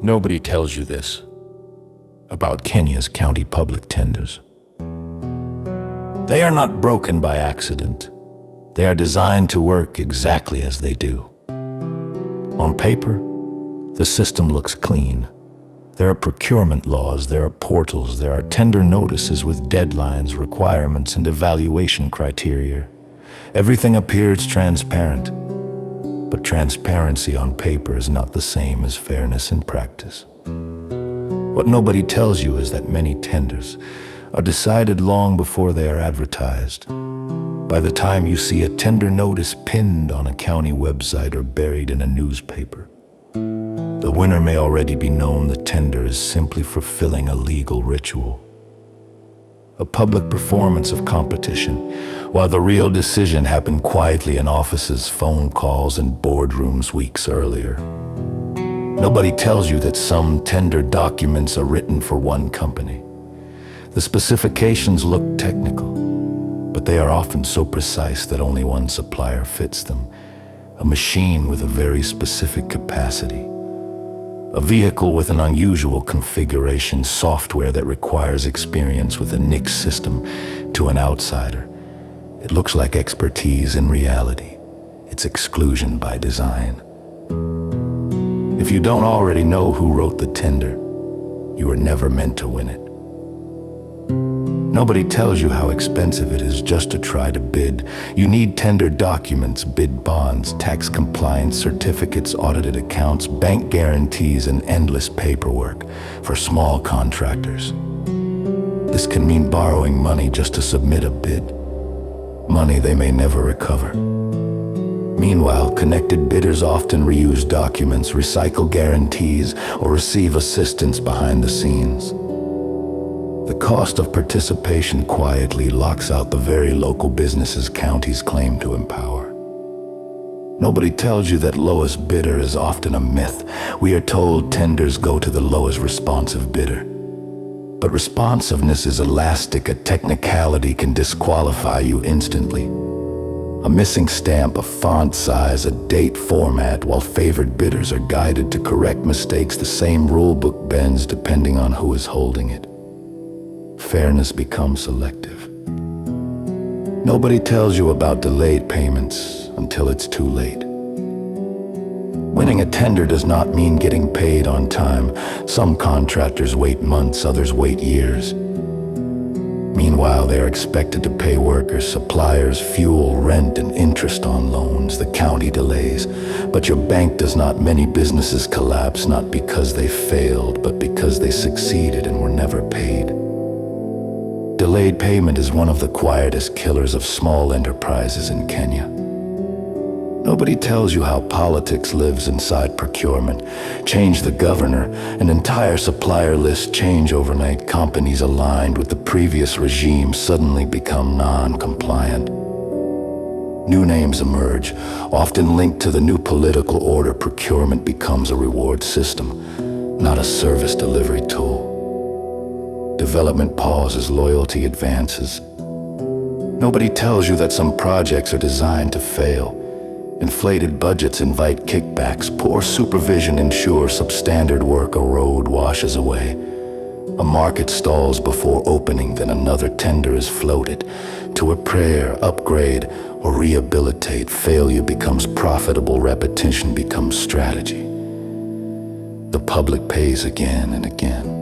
Nobody tells you this about Kenya's county public tenders. They are not broken by accident. They are designed to work exactly as they do. On paper, the system looks clean. There are procurement laws, there are portals, there are tender notices with deadlines, requirements, and evaluation criteria. Everything appears transparent, but transparency on paper is not the same as fairness in practice. What nobody tells you is that many tenders are decided long before they are advertised. By the time you see a tender notice pinned on a county website or buried in a newspaper, the winner may already be known. The tender is simply fulfilling a legal ritual, a public performance of competition, while the real decision happened quietly in offices, phone calls, and boardrooms weeks earlier. Nobody tells you that some tender documents are written for one company. The specifications look technical, but they are often so precise that only one supplier fits them. A machine with a very specific capacity, a vehicle with an unusual configuration, software that requires experience with a NICS system. To an outsider, it looks like expertise. In reality, it's exclusion by design. If you don't already know who wrote the tender, you were never meant to win it. Nobody tells you how expensive it is just to try to bid. You need tender documents, bid bonds, tax compliance certificates, audited accounts, bank guarantees, and endless paperwork for small contractors. This can mean borrowing money just to submit a bid, money they may never recover. Meanwhile, connected bidders often reuse documents, recycle guarantees, or receive assistance behind the scenes. The cost of participation quietly locks out the very local businesses counties claim to empower. Nobody tells you that lowest bidder is often a myth. We are told tenders go to the lowest responsive bidder. But responsiveness is elastic. A technicality can disqualify you instantly. A missing stamp, a font size, a date format, while favored bidders are guided to correct mistakes. The same rulebook bends depending on who is holding it. Fairness becomes selective. Nobody tells you about delayed payments until it's too late. Winning a tender does not mean getting paid on time. Some contractors wait months, others wait years. Meanwhile, they are expected to pay workers, suppliers, fuel, rent, and interest on loans. The county delays, but your bank does not. Many businesses collapse not because they failed, but because they succeeded and were never paid. Delayed payment is one of the quietest killers of small enterprises in Kenya. Nobody tells you how politics lives inside procurement. Change the governor, an entire supplier list change overnight. Companies aligned with the previous regime suddenly become non-compliant. New names emerge, often linked to the new political order. Procurement becomes a reward system, not a service delivery tool. Development pauses, loyalty advances. Nobody tells you that some projects are designed to fail. Inflated budgets invite kickbacks. Poor supervision ensures substandard work. A road washes away. A market stalls before opening, then another tender is floated. To repair, upgrade, or rehabilitate, failure becomes profitable. Repetition becomes strategy. The public pays again and again.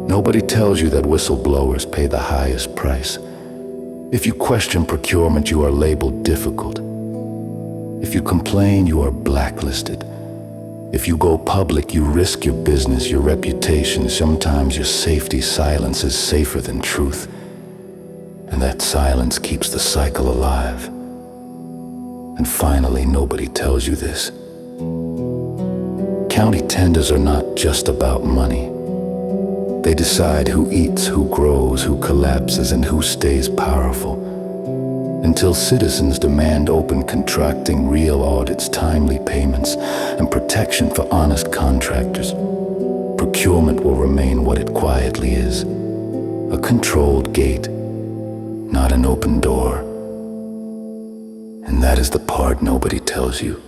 Nobody tells you that whistleblowers pay the highest price. If you question procurement, you are labeled difficult. If you complain, you are blacklisted. If you go public, you risk your business, your reputation, sometimes your safety. Silence is safer than truth, and that silence keeps the cycle alive. And finally, nobody tells you this. County tenders are not just about money. They decide who eats, who grows, who collapses, and who stays powerful. Until citizens demand open contracting, real audits, timely payments, and protection for honest contractors, procurement will remain what it quietly is: a controlled gate, not an open door. And that is the part nobody tells you.